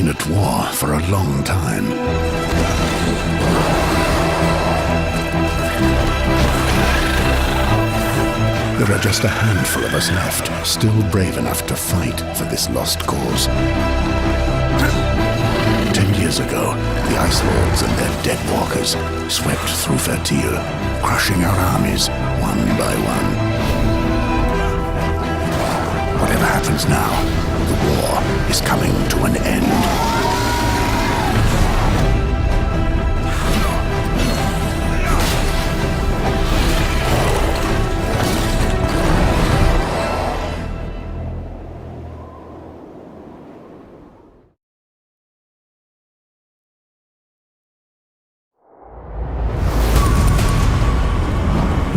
been at war for a long time. There are just a handful of us left, still brave enough to fight for this lost cause. 10 years ago, the Ice Lords and their dead walkers swept through Vertil, crushing our armies one by one. Whatever happens now, the war is coming to an end.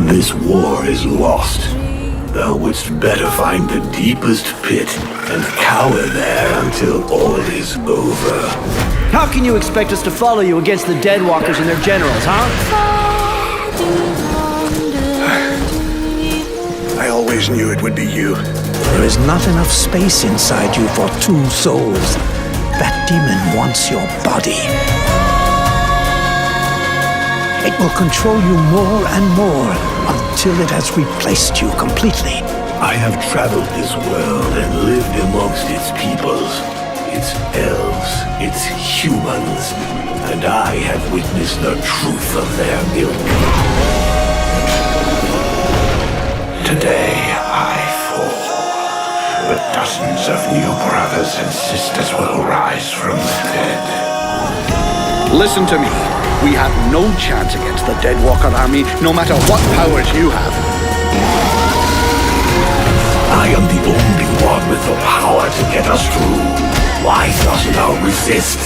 This war is lost. Thou wouldst better find the deepest pit and cower there until all is over. How can you expect us to follow you against the Deadwalkers and their generals, huh? I always knew it would be you. There is not enough space inside you for two souls. That demon wants your body. It will control you more and more until it has replaced you completely. I have traveled this world and lived amongst its peoples, its elves, its humans, and I have witnessed the truth of their ilk. Today I fall, but dozens of new brothers and sisters will rise from the dead. Listen to me. We have no chance against the Deadwalker army, no matter what powers you have. I am the only one with the power to get us through. Why dost thou resist?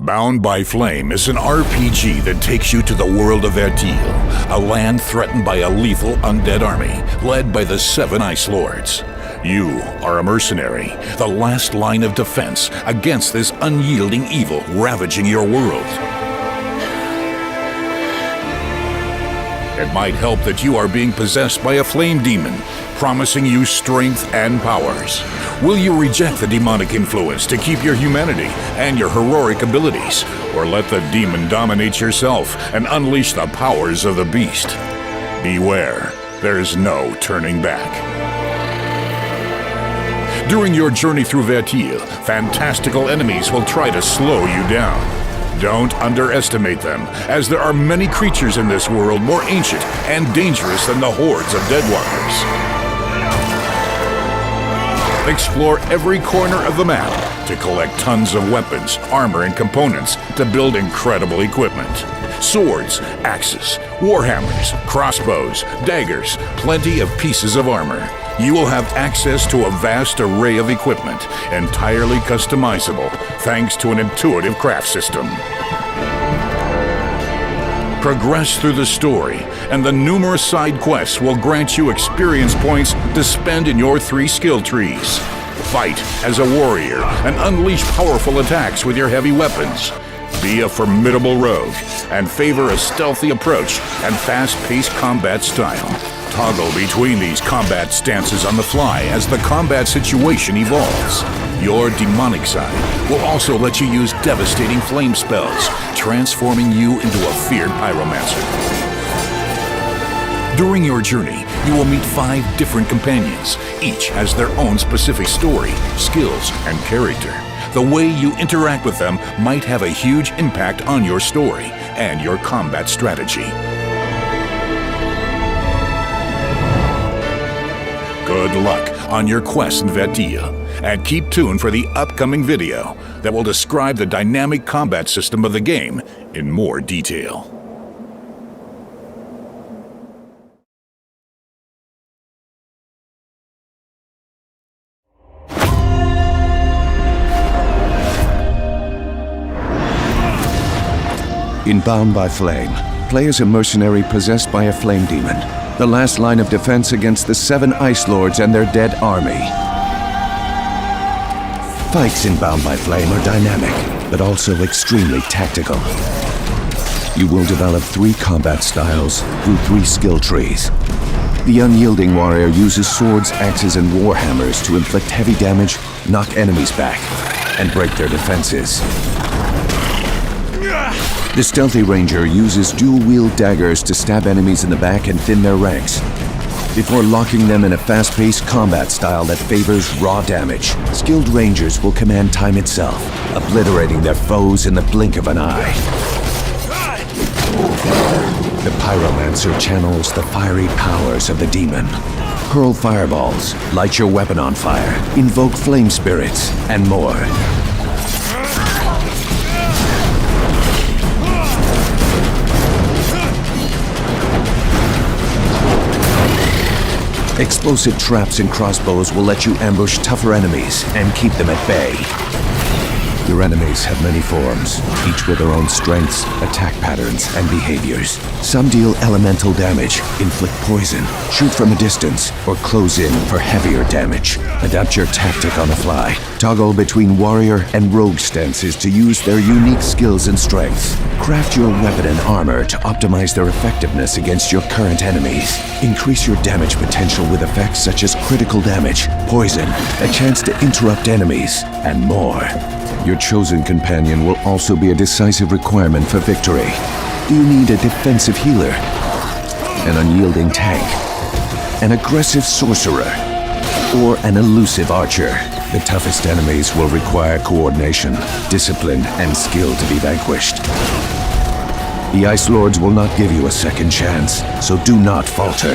Bound by Flame is an RPG that takes you to the world of Vertil, a land threatened by a lethal undead army led by the 7 Ice Lords. You are a mercenary, the last line of defense against this unyielding evil ravaging your world. It might help that you are being possessed by a flame demon, promising you strength and powers. Will you reject the demonic influence to keep your humanity and your heroic abilities, or let the demon dominate yourself and unleash the powers of the beast? Beware, there's no turning back. During your journey through Vertil, fantastical enemies will try to slow you down. Don't underestimate them, as there are many creatures in this world more ancient and dangerous than the hordes of Deadwalkers. Explore every corner of the map to collect tons of weapons, armor, and components to build incredible equipment. Swords, axes, warhammers, crossbows, daggers, plenty of pieces of armor. You will have access to a vast array of equipment, entirely customizable, thanks to an intuitive craft system. Progress through the story, and the numerous side quests will grant you experience points to spend in your 3 skill trees. Fight as a warrior and unleash powerful attacks with your heavy weapons. Be a formidable rogue and favor a stealthy approach and fast-paced combat style. Toggle between these combat stances on the fly as the combat situation evolves. Your demonic side will also let you use devastating flame spells, transforming you into a feared pyromancer. During your journey, you will meet 5 different companions. Each has their own specific story, skills, and character. The way you interact with them might have a huge impact on your story and your combat strategy. Good luck on your quest in Vertil, and keep tuned for the upcoming video that will describe the dynamic combat system of the game in more detail. In Bound by Flame, play as a mercenary possessed by a flame demon. the last line of defense against the 7 Ice Lords and their dead army. Fights in Bound by Flame are dynamic, but also extremely tactical. You will develop 3 combat styles through 3 skill trees. The Unyielding Warrior uses swords, axes, and warhammers to inflict heavy damage, knock enemies back, and break their defenses. The Stealthy Ranger uses dual-wield daggers to stab enemies in the back and thin their ranks, before locking them in a fast-paced combat style that favors raw damage. Skilled Rangers will command time itself, obliterating their foes in the blink of an eye. The Pyromancer channels the fiery powers of the demon. Hurl fireballs, light your weapon on fire, invoke flame spirits, and more. Explosive traps and crossbows will let you ambush tougher enemies and keep them at bay. Your enemies have many forms, each with their own strengths, attack patterns, and behaviors. Some deal elemental damage, inflict poison, shoot from a distance, or close in for heavier damage. Adapt your tactic on the fly. Toggle between warrior and rogue stances to use their unique skills and strengths. Craft your weapon and armor to optimize their effectiveness against your current enemies. Increase your damage potential with effects such as critical damage, poison, a chance to interrupt enemies, and more. Your chosen companion will also be a decisive requirement for victory. Do you need a defensive healer? An unyielding tank? An aggressive sorcerer? Or an elusive archer? The toughest enemies will require coordination, discipline, and skill to be vanquished. The Ice Lords will not give you a second chance, so do not falter.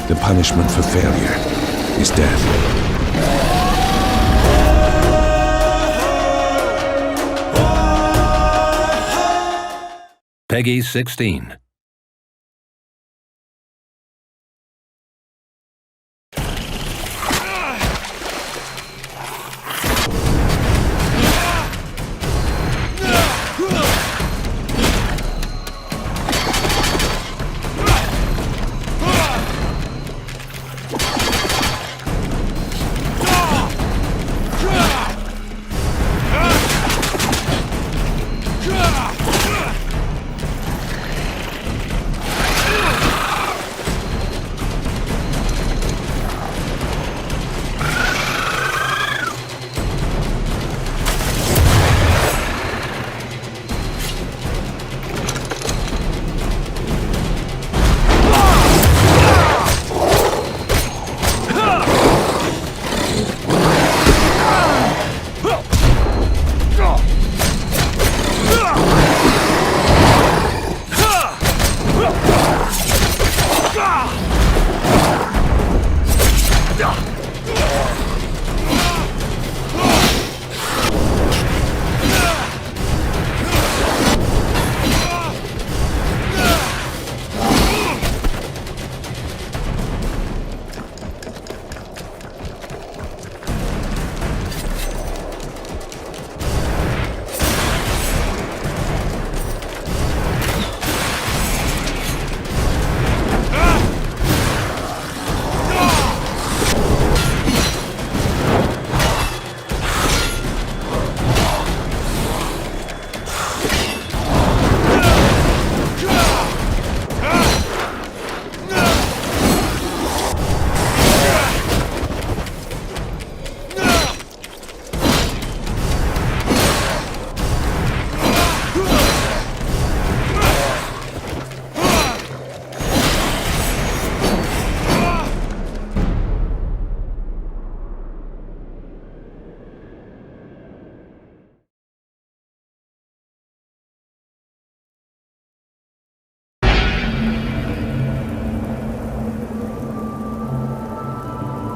The punishment for failure is death. Peggy 16.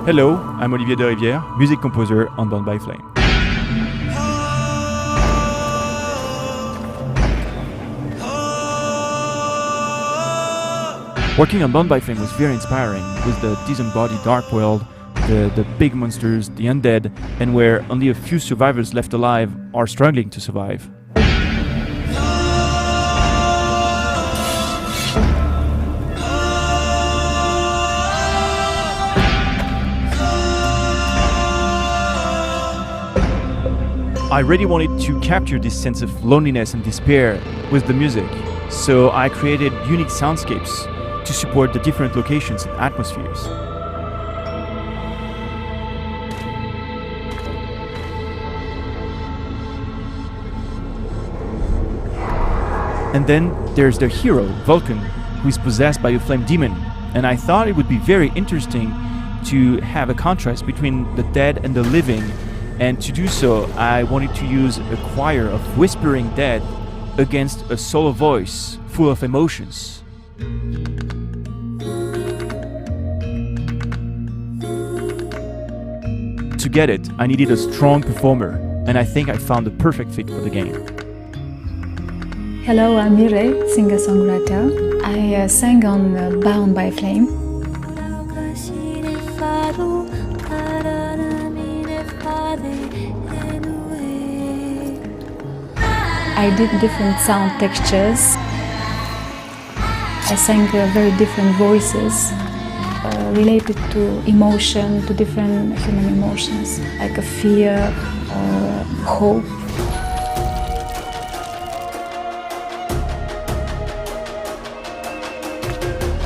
Hello, I'm Olivier de Rivière, music composer on Bound by Flame. Working on Bound by Flame was very inspiring, with the disembodied dark world, the big monsters, the undead, and where only a few survivors left alive are struggling to survive. I really wanted to capture this sense of loneliness and despair with the music, so I created unique soundscapes to support the different locations and atmospheres. And then there's the hero, Vulcan, who is possessed by a flame demon, and I thought it would be very interesting to have a contrast between the dead and the living, and to do so I wanted to use a choir of whispering dead against a solo voice full of emotions. To get it, I needed a strong performer, and I think I found the perfect fit for the game. Hello, I'm Mireille, singer-songwriter. I sang on Bound by Flame. I did different sound textures. I sang very different voices related to emotion, to different human emotions, like a fear, hope.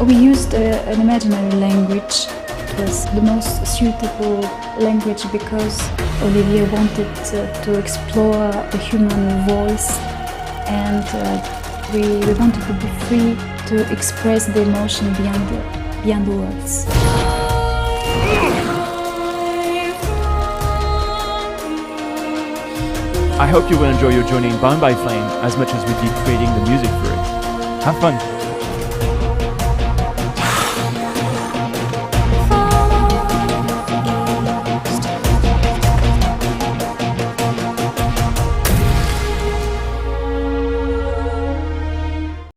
We used an imaginary language. It was the most suitable language because Olivier wanted to explore the human voice, and we wanted to be free to express the emotion beyond the words. I hope you will enjoy your journey in Bound by Flame as much as we did creating the music for it. Have fun!